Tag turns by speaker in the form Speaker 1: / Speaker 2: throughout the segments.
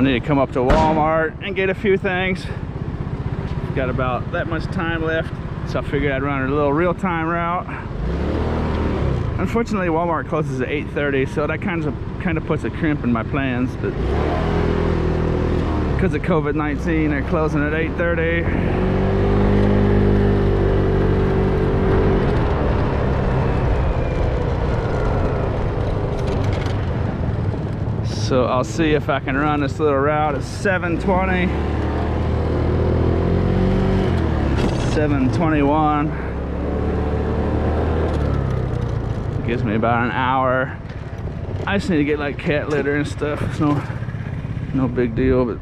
Speaker 1: I need to come up to Walmart and get a few things. Got about that much time left, so I figured I'd run a little real-time route. Unfortunately, Walmart closes at 8:30, so that kind of puts a crimp in my plans. But because of COVID-19, they're closing at 8:30. So I'll see if I can run this little route at 7:20, 7:21. It gives me about an hour. I just need to get like cat litter and stuff. It's no big deal, but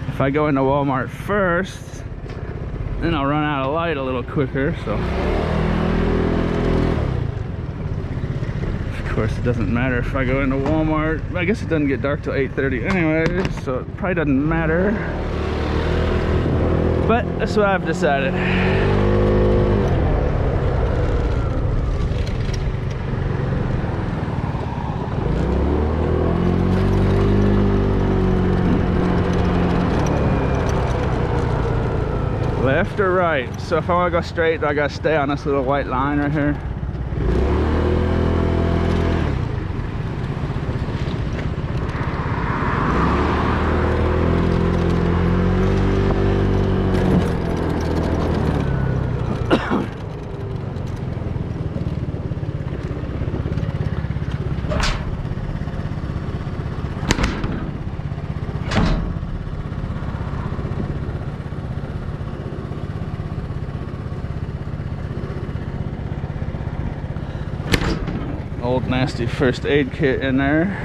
Speaker 1: if I go into Walmart first, then I'll run out of light a little quicker. So of course it doesn't matter if I go into Walmart. I guess it doesn't get dark till 8:30 anyway, so it probably doesn't matter. But that's what I've decided. Left or right? So if I want to go straight, do I gotta stay on this little white line right here? Old nasty first aid kit in there.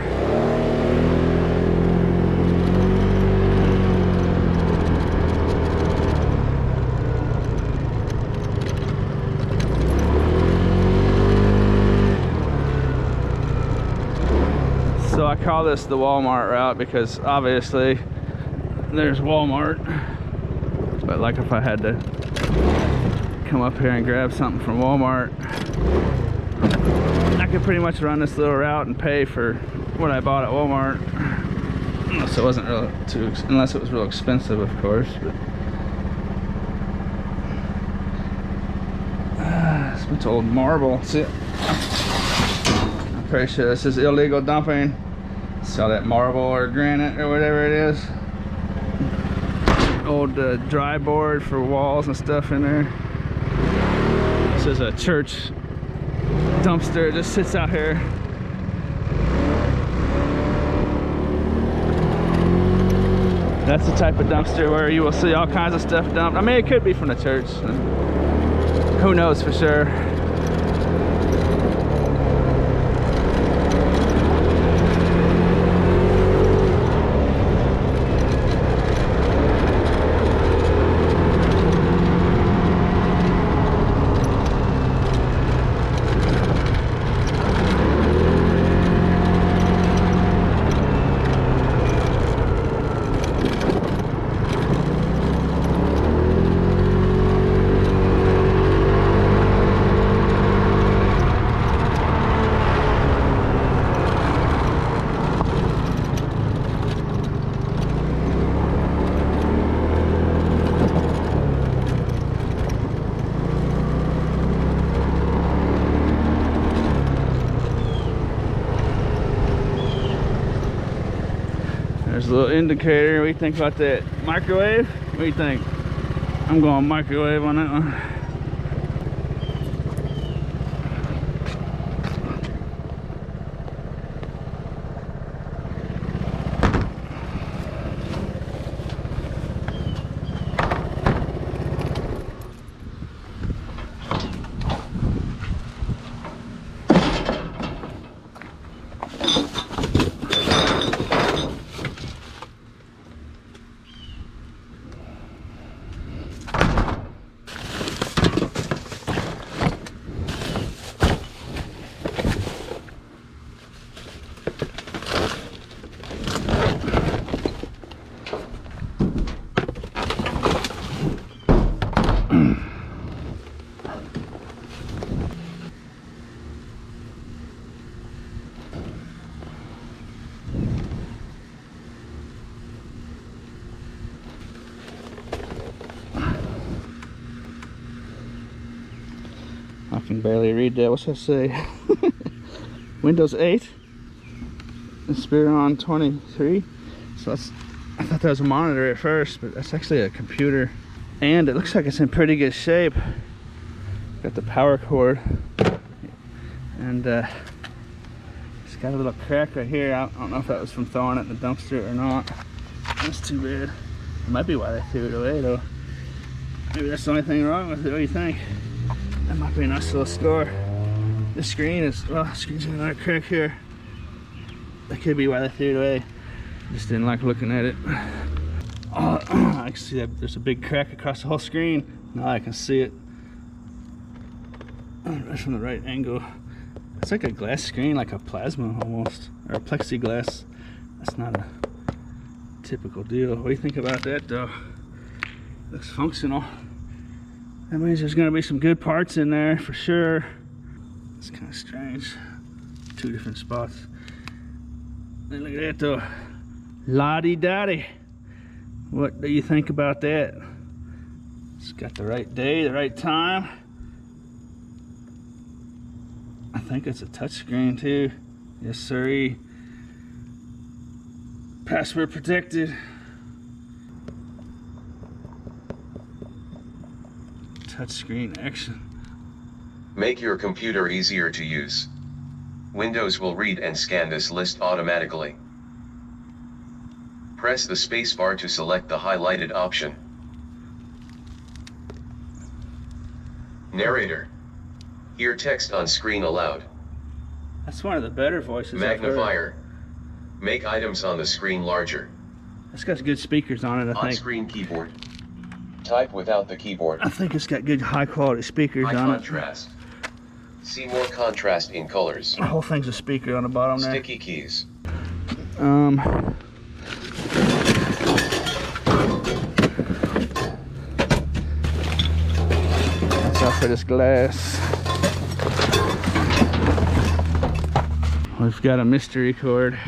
Speaker 1: So I call this the Walmart route because obviously there's Walmart, but like if I had to come up here and grab something from Walmart, I could pretty much run this little route and pay for what I bought at Walmart, unless it wasn't real unless it was real expensive, of course. But it's a bunch of old marble. See, I'm pretty sure this is illegal dumping. See all that marble or granite or whatever it is. Old dry board for walls and stuff in there. This is a church dumpster. It just sits out here. That's the type of dumpster where you will see all kinds of stuff dumped. I mean, it could be from the church. Who knows for sure. There's a little indicator. What do you think about that? Microwave? What do you think? I'm going microwave on that one. can barely read that. What's that say? Windows 8. Inspiron 23. So that's, I thought that was a monitor at first, but that's actually a computer. And it looks like it's in pretty good shape. Got the power cord. And it's got a little crack right here. I don't know if that was from throwing it in the dumpster or not. That's too bad. It might be why they threw it away though. Maybe that's the only thing wrong with it. What do you think? That might be a nice little score. This screen is, well, the screen's got another crack here. That could be why they threw it away. Just didn't like looking at it. Oh, I can see that there's a big crack across the whole screen. Now I can see it. Right from the right angle. It's like a glass screen, like a plasma almost, or a plexiglass. That's not a typical deal. What do you think about that though? Looks functional. That means there's gonna be some good parts in there for sure. It's kind of strange. Two different spots. And look at that though. La-di-da-di. What do you think about that? It's got the right day, the right time. I think it's a touch screen too. Yes sirree. Password protected. Touchscreen action.
Speaker 2: Make your computer easier to use. Windows will read and scan this list automatically. Press the spacebar to select the highlighted option. Narrator. Hear text on screen aloud.
Speaker 1: That's one of the better voices.
Speaker 2: Magnifier. Make items on the screen larger.
Speaker 1: It's got good speakers on it, I think.
Speaker 2: On-screen keyboard. Type without the keyboard.
Speaker 1: I think it's got good high quality speakers
Speaker 2: High
Speaker 1: on
Speaker 2: contrast. See more contrast in colors.
Speaker 1: it. The whole thing's a speaker on the bottom there.
Speaker 2: Sticky keys.
Speaker 1: That's all for this glass. We've got a mystery cord.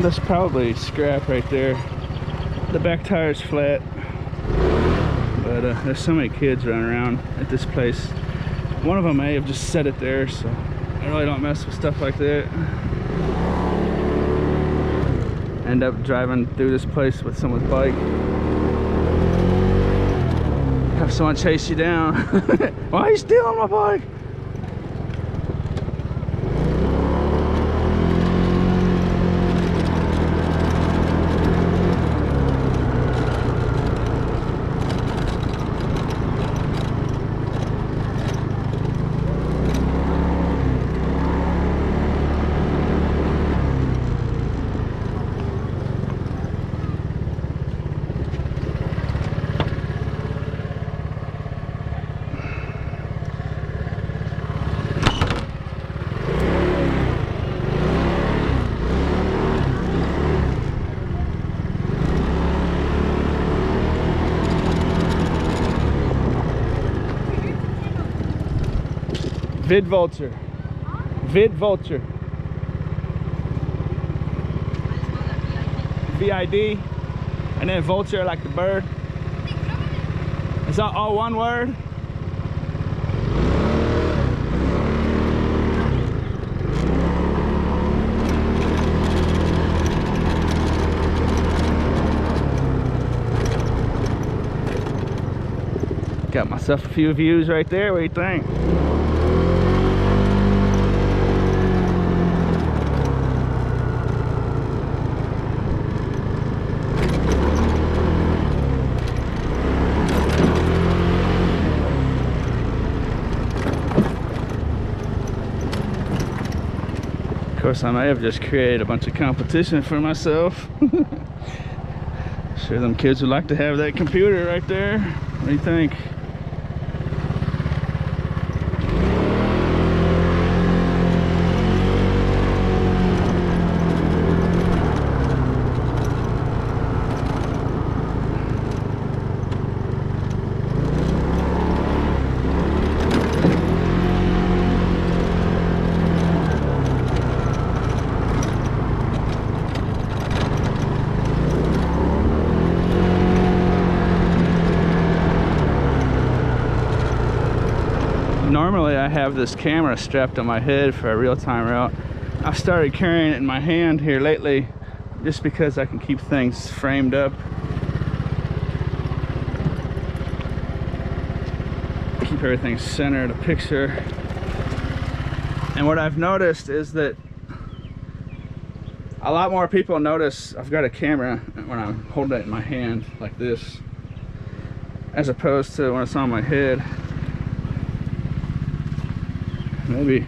Speaker 1: That's probably scrap right there. The back tire's flat. But there's so many kids running around at this place. One of them may have just set it there, so I really don't mess with stuff like that. End up driving through this place with someone's bike. Have someone chase you down. Why are you stealing my bike? VidVulture. VidVulture. VID. And then vulture like the bird. Is that all one word? Got myself a few views right there. What do you think? Of course, I may have just created a bunch of competition for myself. Sure, them kids would like to have that computer right there. What do you think? Normally I have this camera strapped on my head for a real-time route. I've started carrying it in my hand here lately just because I can keep things framed up. Keep everything centered, a picture. And what I've noticed is that a lot more people notice I've got a camera when I'm holding it in my hand like this, as opposed to when it's on my head. Maybe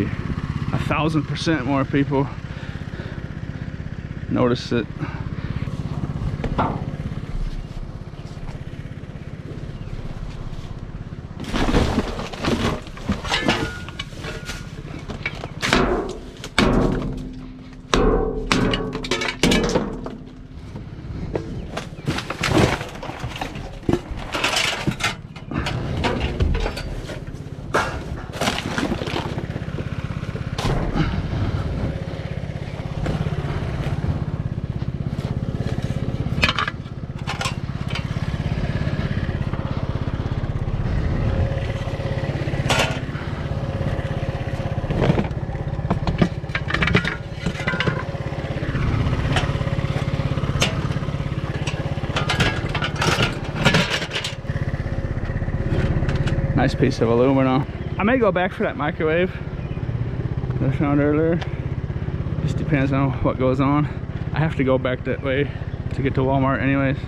Speaker 1: 1,000% more people notice it. Nice piece of aluminum. I may go back for that microwave that I found earlier. Just depends on what goes on. I have to go back that way to get to Walmart anyways.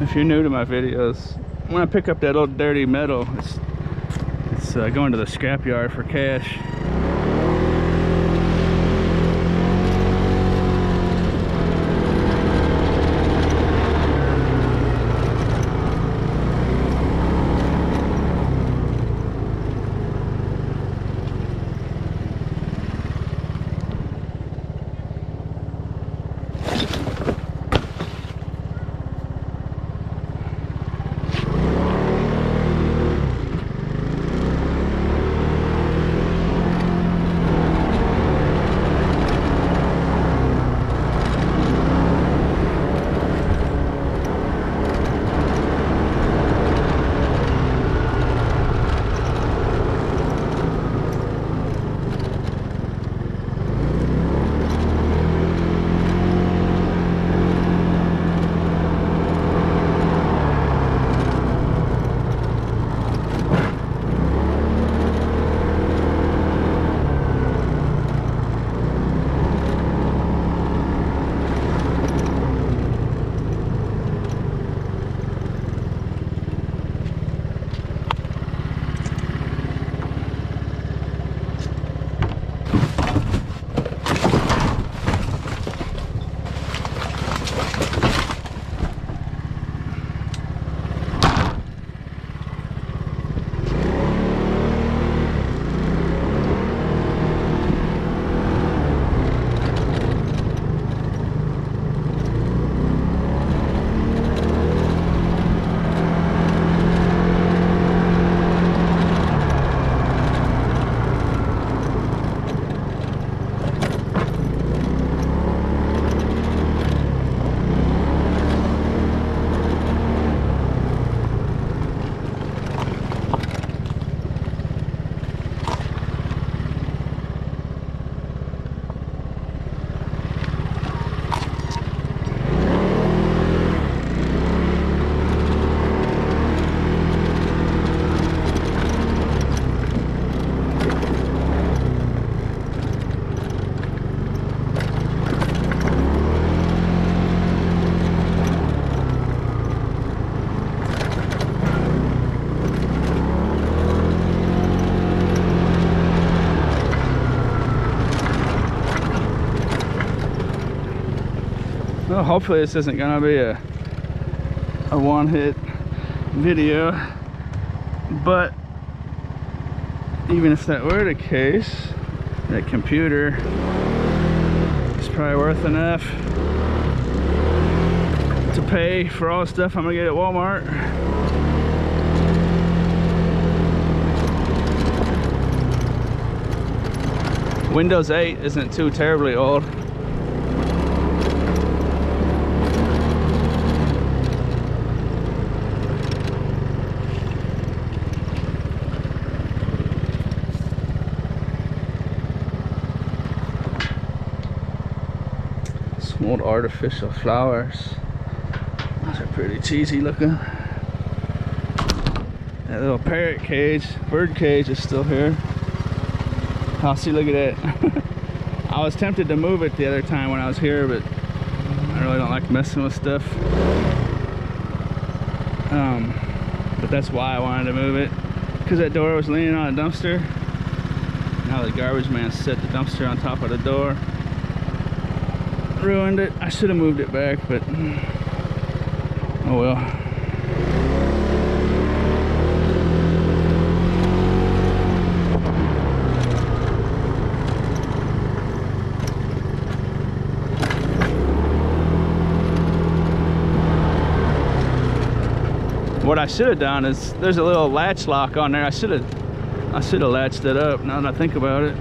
Speaker 1: if you're new to my videos, when I pick up that old dirty metal, it's going to the scrapyard for cash. Well, hopefully this isn't gonna be a one-hit video, but even if that were the case, that computer is probably worth enough to pay for all the stuff I'm gonna get at Walmart. Windows 8 isn't too terribly old. Some old artificial flowers. Those are pretty cheesy looking. That little parrot cage, bird cage is still here. Oh, see, look at that. I was tempted to move it the other time when I was here, but I really don't like messing with stuff. But that's why I wanted to move it, because that door was leaning on a dumpster. Now the garbage man set the dumpster on top of the door. Ruined it. I should have moved it back, but oh well. What I should have done is, there's a little latch lock on there. I should have latched it up, now that I think about it.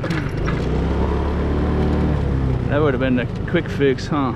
Speaker 1: That would have been the quick fix, huh?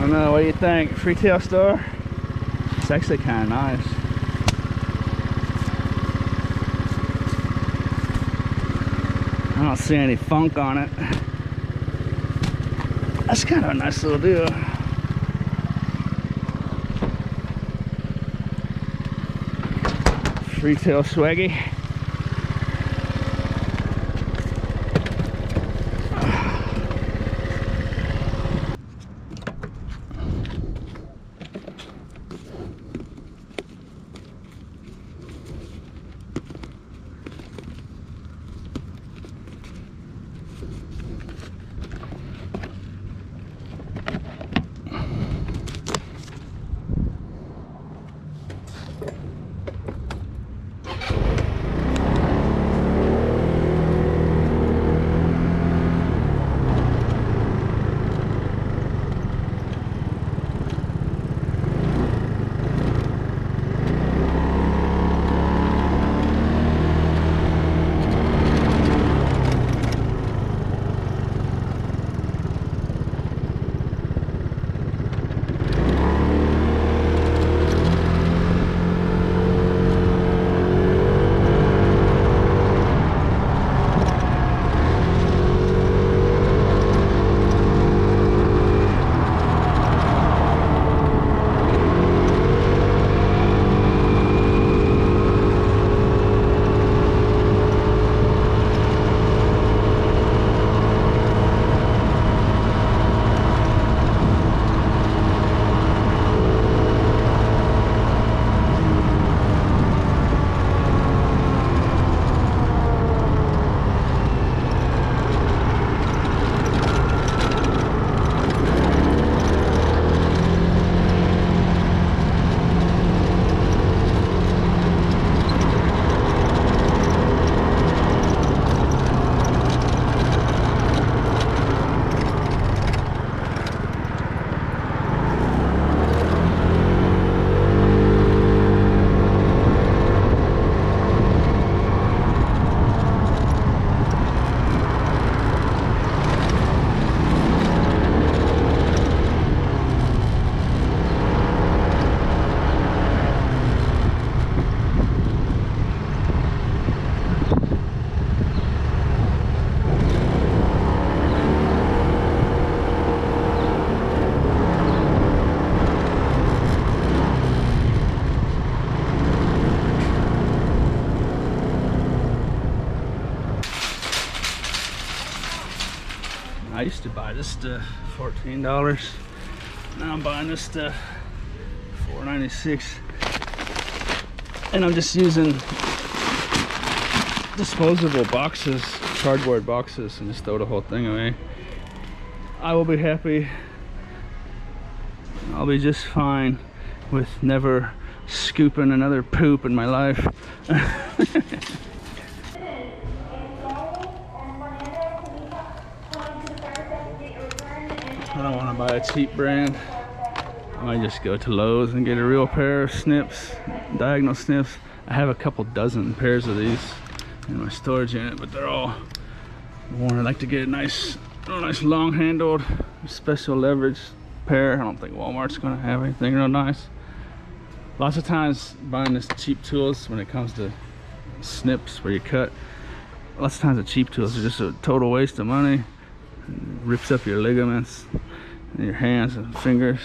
Speaker 1: don't know, what do you think? Retail store? It's actually kind of nice. I don't see any funk on it. That's kind of a nice little deal. Retail swaggy. I used to buy this stuff $14. Now I'm buying this stuff $4.96, and I'm just using disposable boxes, cardboard boxes, and just throw the whole thing away. I will be happy. I'll be just fine with never scooping another poop in my life. I don't want to buy a cheap brand. I might just go to Lowe's and get a real pair of snips, diagonal snips. I have a couple dozen pairs of these in my storage unit, but they're all worn. I'd like to get a nice long-handled, special leverage pair. I don't think Walmart's going to have anything real nice. Lots of times buying this cheap tools when it comes to snips where you cut, lots of times the cheap tools are just a total waste of money. It rips up your ligaments in your hands and fingers.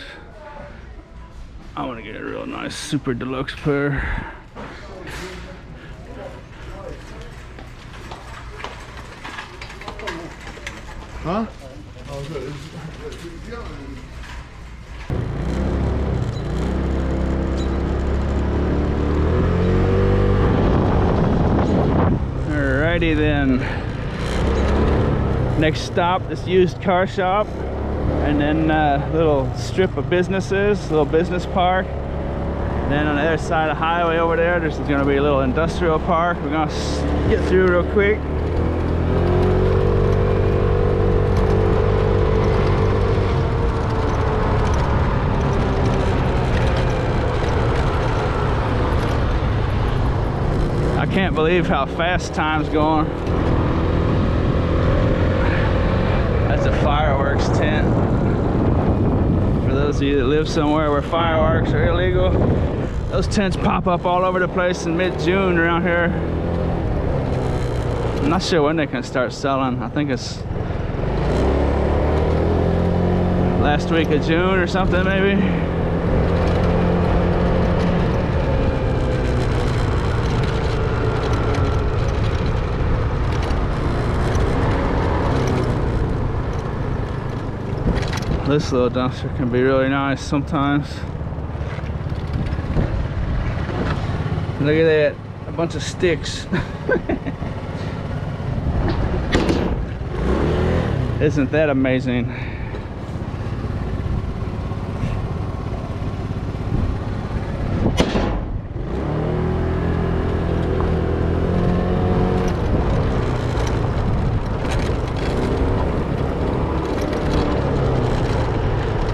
Speaker 1: I want to get a real nice super deluxe pair.
Speaker 3: Huh?
Speaker 1: Alrighty then. Next stop, this used car shop, and then a little strip of businesses, little business park. Then on the other side of the highway over there, there's going to be a little industrial park. We're going to get through real quick. I can't believe how fast time's going. That's a fireworks tent. For those those of you that live somewhere where fireworks are illegal, those tents pop up all over the place in mid-June around here. I'm not sure when they can start selling. I think it's last week of June or something, maybe. This little dumpster can be really nice sometimes. Look at that, a bunch of sticks. Isn't that amazing?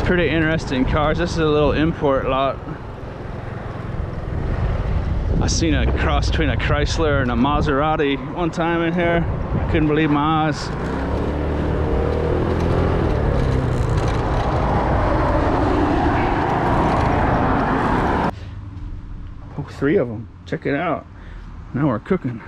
Speaker 1: Pretty interesting cars. This is a little import lot. I seen a cross between a Chrysler and a Maserati one time in here. I couldn't believe my eyes. Oh, 3 of them. Check it out. Now we're cooking.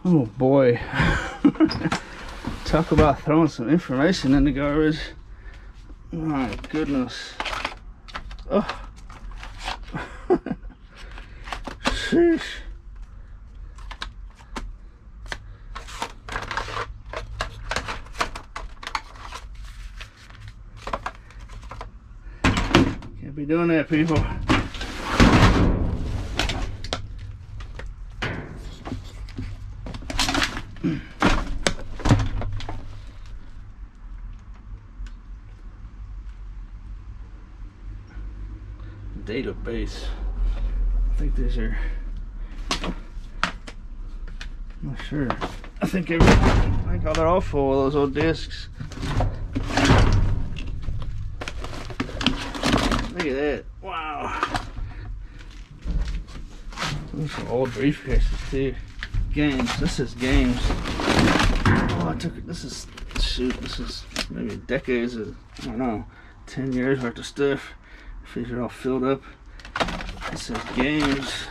Speaker 1: Oh boy. Talk about throwing some information in the garbage. My goodness. Oh. Sheesh. Can't be doing that, people. Database. I think these are. I'm not sure. I think they're all full of those old discs. Look at that! Wow. Those are old briefcases too. Games. This is games. Oh, I took it. This is shoot. This is maybe decades of, I don't know, 10 years worth of stuff. These are all filled up. It says games.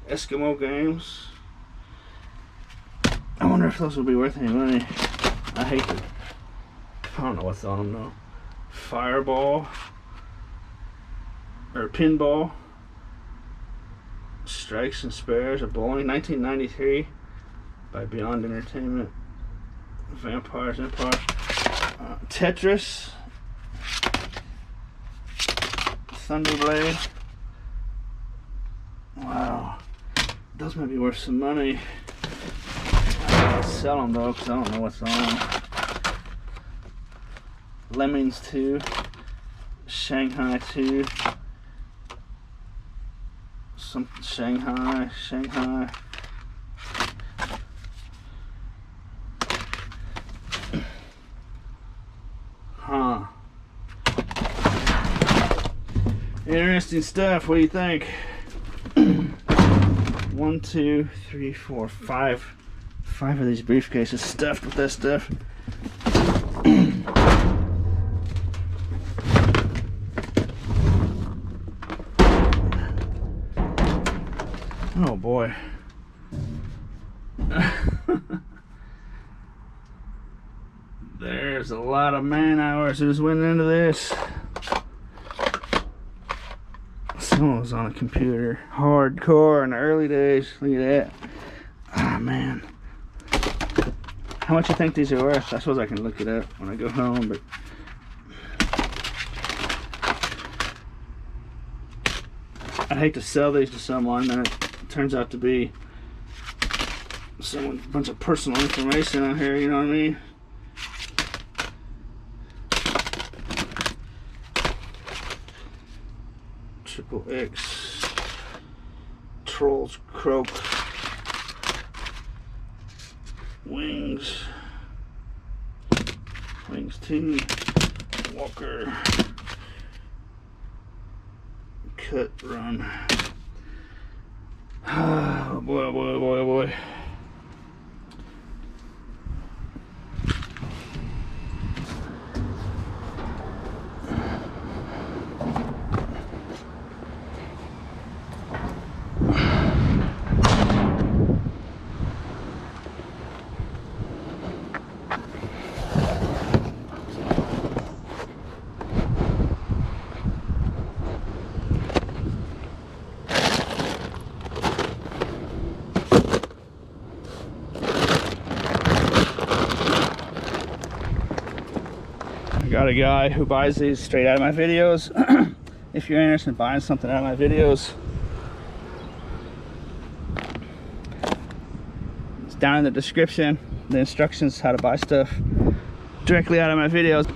Speaker 1: Eskimo games. I wonder if those will be worth any money. I hate them. I don't know what's on them though. Fireball. Or pinball. Strikes and Spares of Bowling. 1993 by Beyond Entertainment. Vampires Empire. Tetris. Thunderblade. Wow. Those might be worth some money. I can't sell them though because I don't know what's on them. Lemmings 2. Shanghai too. Some Shanghai. Huh. Interesting stuff. What do you think? 1, 2, 3, 4, 5. 5 of these briefcases stuffed with that stuff. Oh boy. There's a lot of man hours that just went into this. Someone was on a computer hardcore in the early days. Look at that. Ah, man. How much you think these are worth? I suppose I can look it up when I go home, but I'd hate to sell these to someone and it turns out to be a bunch of personal information out here, you know what I mean? Triple X Trolls Croak Wings 2 Walker Cut Run. Oh boy, oh boy, oh boy, oh boy. Got a guy who buys these straight out of my videos. If you're interested in buying something out of my videos, it's down in the description, the instructions how to buy stuff directly out of my videos.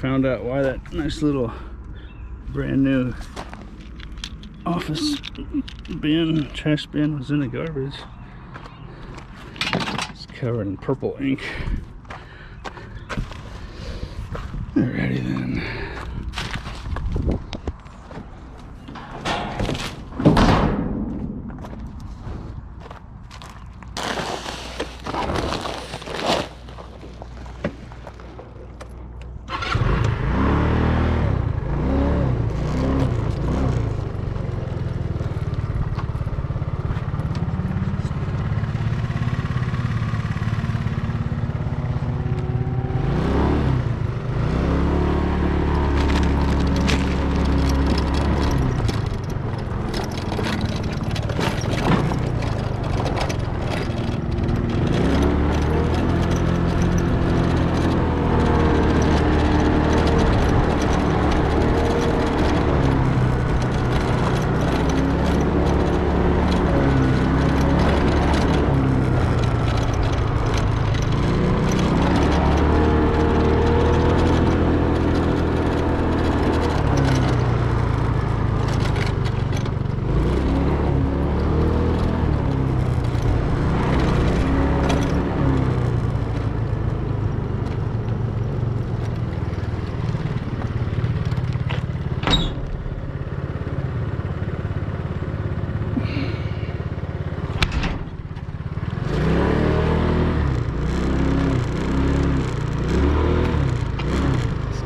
Speaker 1: found out why that nice little brand new office bin, trash bin, was in the garbage. It's covered in purple ink. Alrighty then.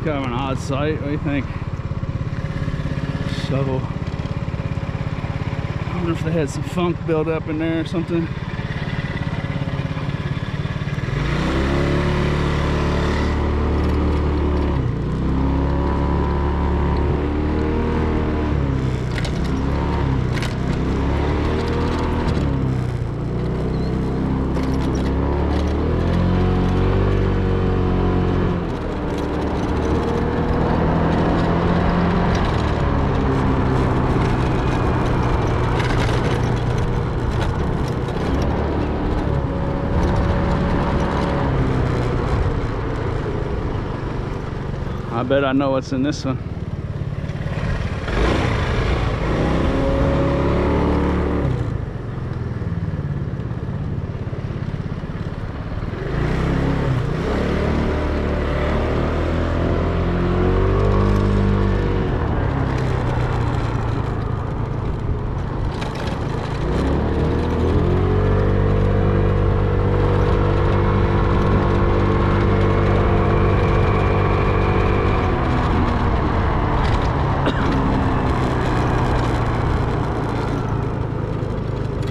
Speaker 1: Kind of an odd sight. What do you think? Shovel. I wonder if they had some funk built up in there or something. I bet I know what's in this one.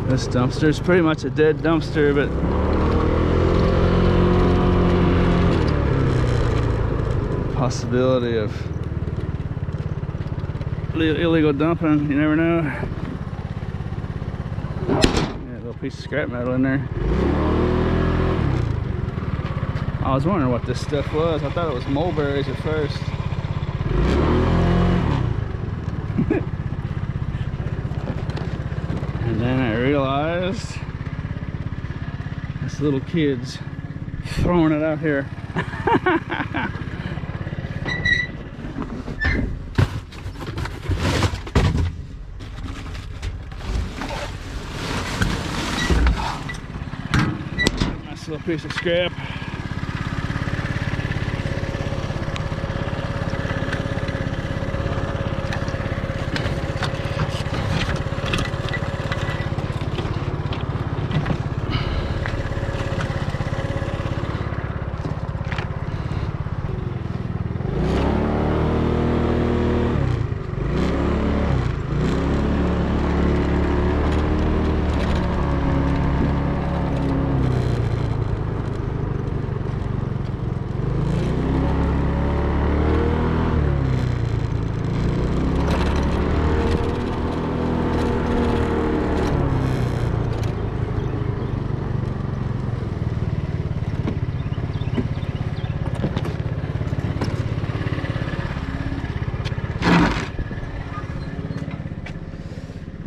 Speaker 1: This dumpster is pretty much a dead dumpster, but possibility of illegal dumping, you never know. Yeah, a little piece of scrap metal in there. I was wondering what this stuff was. I thought it was mulberries at first. And then I realized this little kid's throwing it out here. Nice little piece of scrap.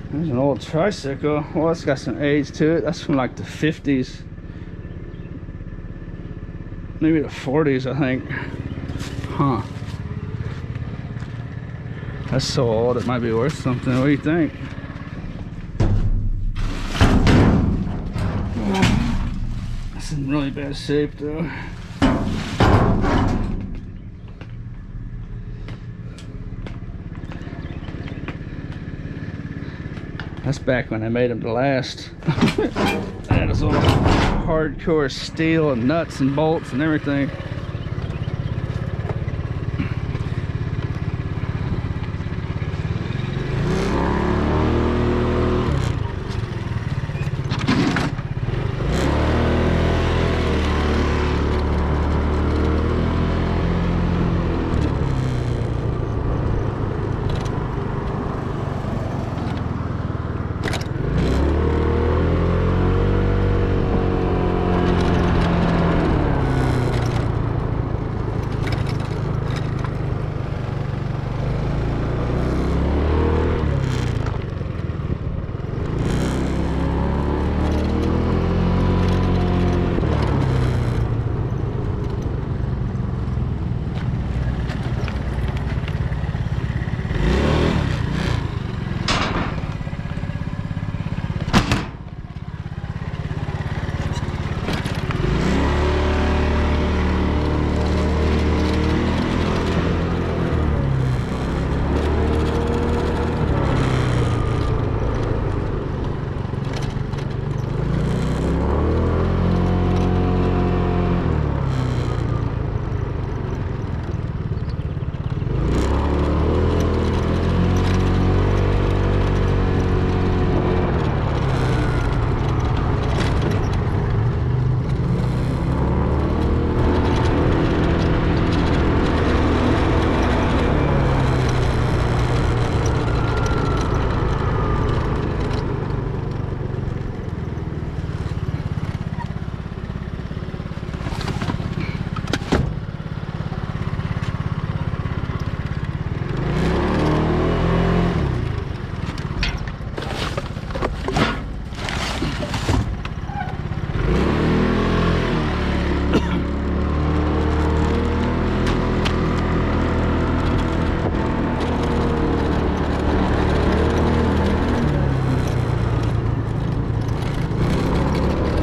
Speaker 1: There's an old tricycle. Well, it's got some age to it. That's from like the 50s. Maybe the 40s, I think. Huh. That's so old, it might be worth something. What do you think? It's in really bad shape though. That's back when I made them to last. That is all hardcore steel and nuts and bolts and everything.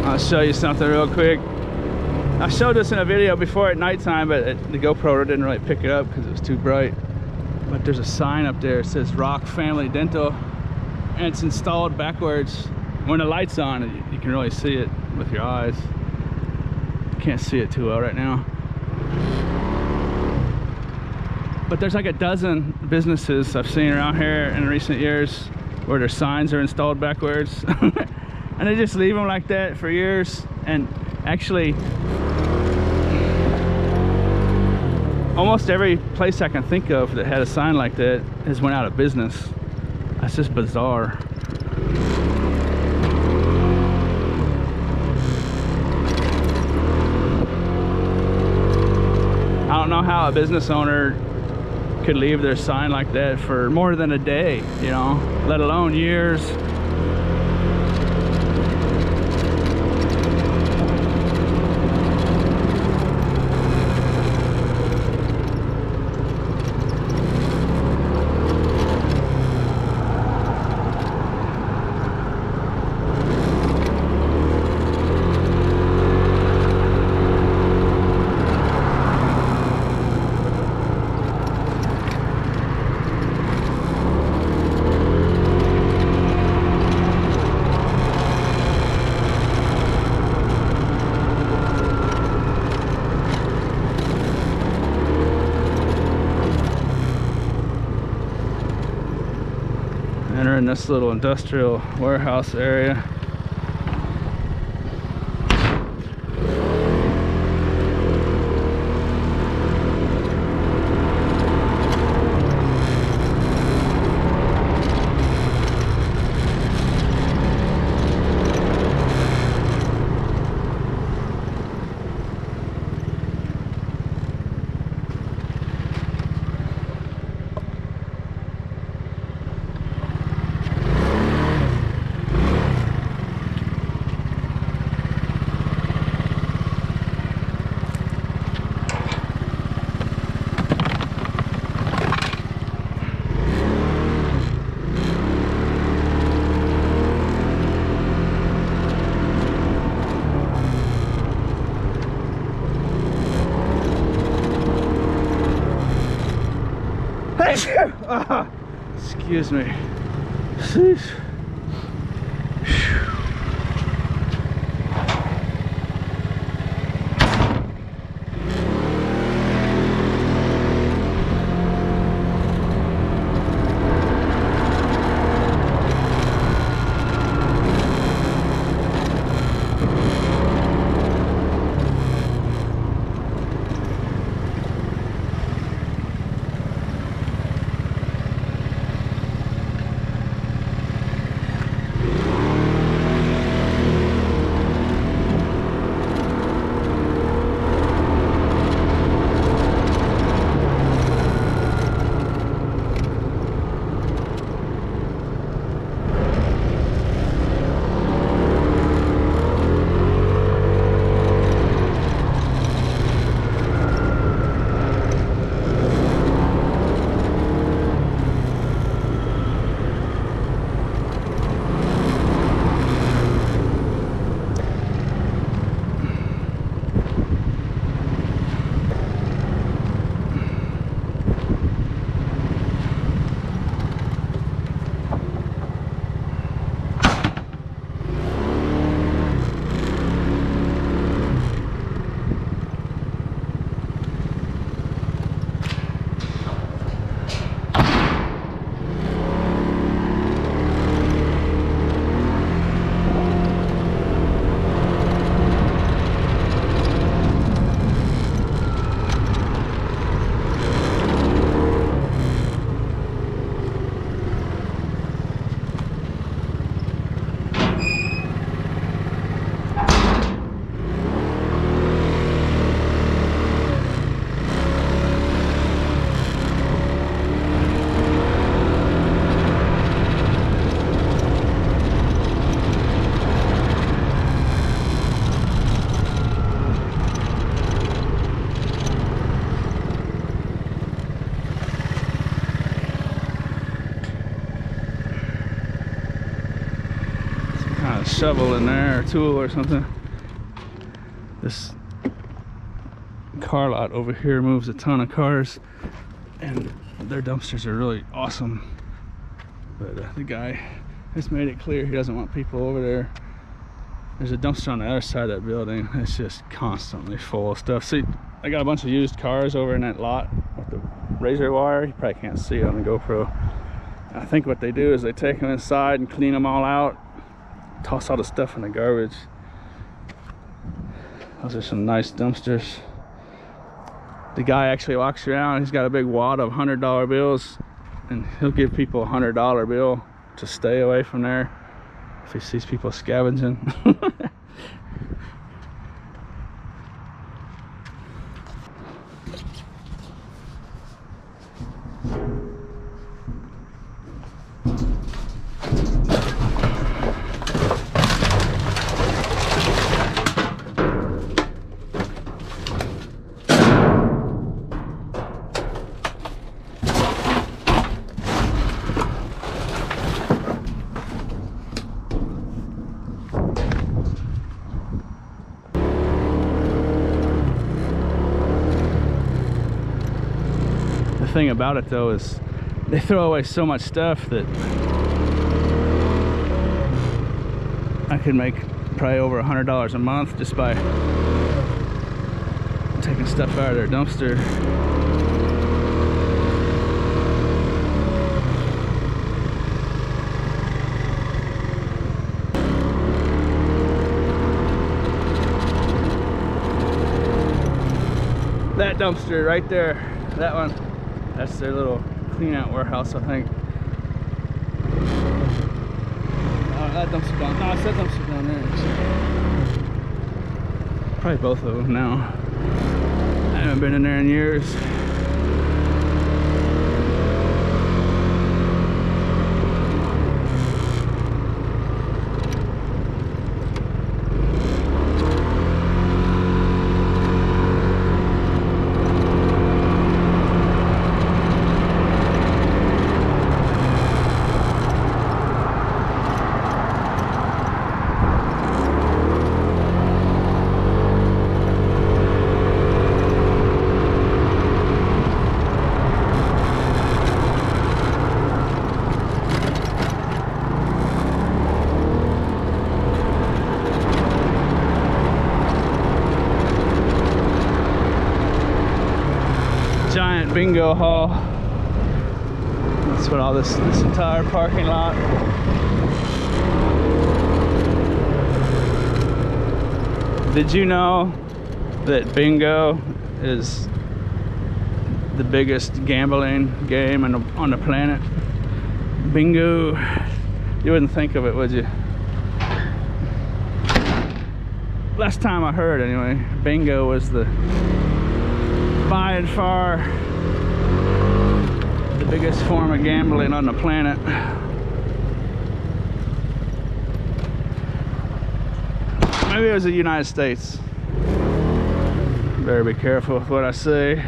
Speaker 1: I'll show you something real quick. I showed this in a video before at nighttime, but the GoPro didn't really pick it up because it was too bright. But there's a sign up there. It says Rock Family Dental, and it's installed backwards. When the light's on, you can really see it with your eyes. You can't see it too well right now. But there's like a dozen businesses I've seen around here in recent years where their signs are installed backwards. And they just leave them like that for years. And actually, almost every place I can think of that had a sign like that has went out of business. That's just bizarre. I don't know how a business owner could leave their sign like that for more than a day, you know, let alone years. Entering this little industrial warehouse area. Excuse me. Sheesh. Shovel in there or tool or something. This car lot over here moves a ton of cars and their dumpsters are really awesome, but the guy has made it clear he doesn't want people over there. There's a dumpster on the other side of that building. It's just constantly full of stuff. See, I got a bunch of used cars over in that lot with the razor wire. You probably can't see it on the GoPro. I think what they do is they take them inside and clean them all out, toss all the stuff in the garbage. Those are some nice dumpsters. The guy actually walks around, he's got a big wad of $100 bills, and he'll give people a $100 bill to stay away from there if he sees people scavenging. Thing about it though is they throw away so much stuff that I could make probably over $100 a month just by taking stuff out of their dumpster. That dumpster right there, that one, that's their little clean out warehouse, I think. That dumpster down. No, it's that dumpster down there. Probably both of them now. I haven't been in there in years. bingo hall. That's what all this entire parking lot. Did you know that bingo is the biggest gambling game on the planet? Bingo. You wouldn't think of it, would you? Last time I heard, anyway, bingo was by and far the biggest form of gambling on the planet. Maybe it was the United States. Better be careful with what I say.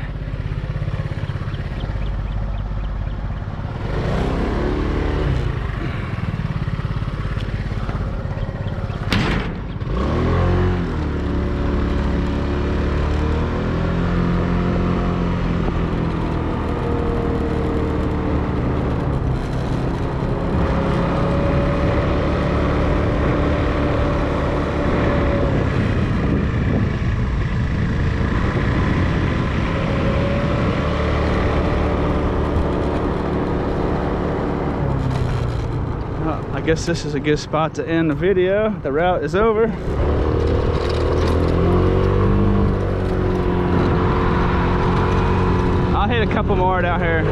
Speaker 1: I guess this is a good spot to end the video. The route is over. I'll hit a couple more down here.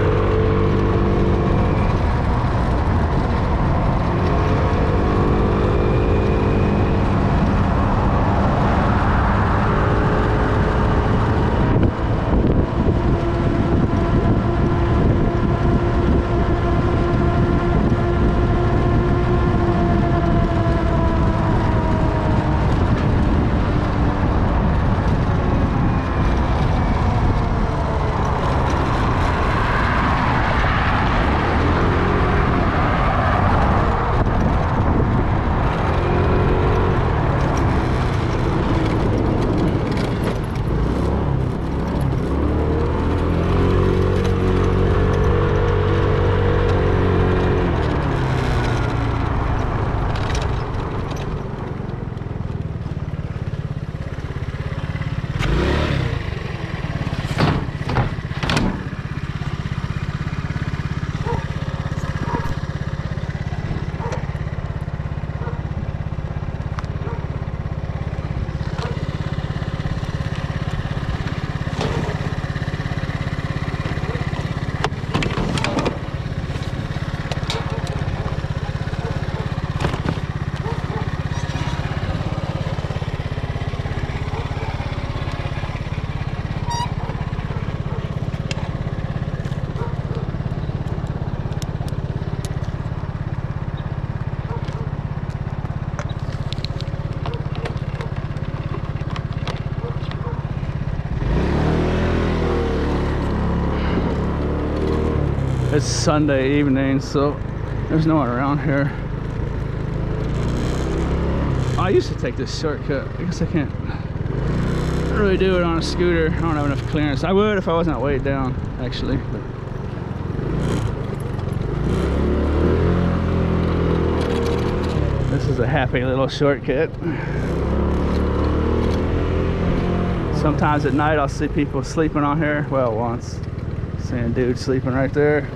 Speaker 1: It's Sunday evening, so there's no one around here. I used to take this shortcut. I guess I can't really do it on a scooter. I don't have enough clearance. I would if I wasn't weighed down, actually. But this is a happy little shortcut. Sometimes at night I'll see people sleeping on here. Well, once. Seeing a dude sleeping right there.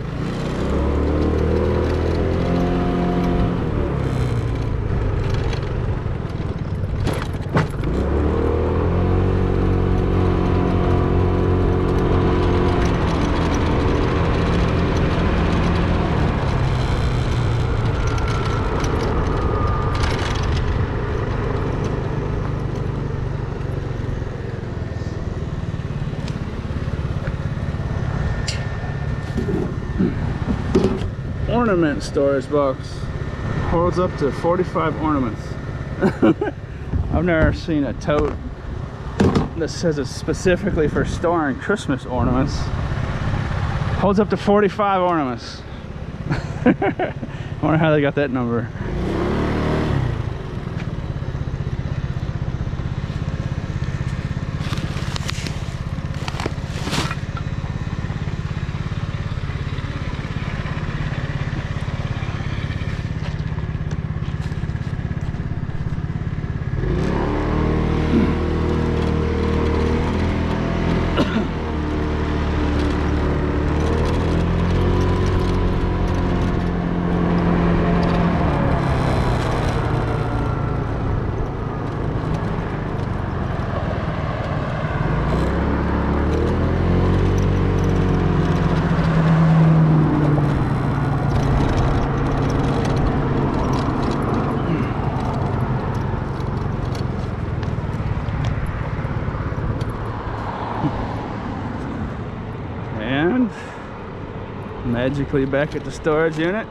Speaker 1: Ornament storage box holds up to 45 ornaments. I've never seen a tote that says it's specifically for storing Christmas ornaments. Holds up to 45 ornaments. I wonder how they got that number. magically back at the storage unit.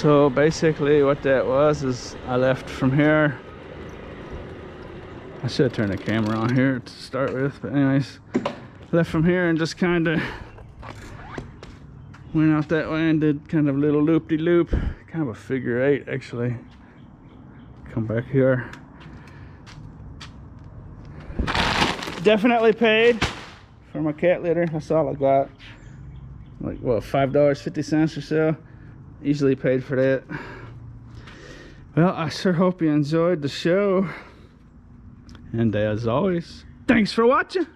Speaker 1: So basically what that was is I left from here. I should have turned the camera on here to start with, but anyways, left from here and just kind of went out that way and did kind of a little loop-de-loop, kind of a figure 8 actually. Come back here. Definitely paid for my cat litter. That's all I got. Like what, $5.50 or so. Easily paid for that. Well, I sure hope you enjoyed the show. And as always, thanks for watching.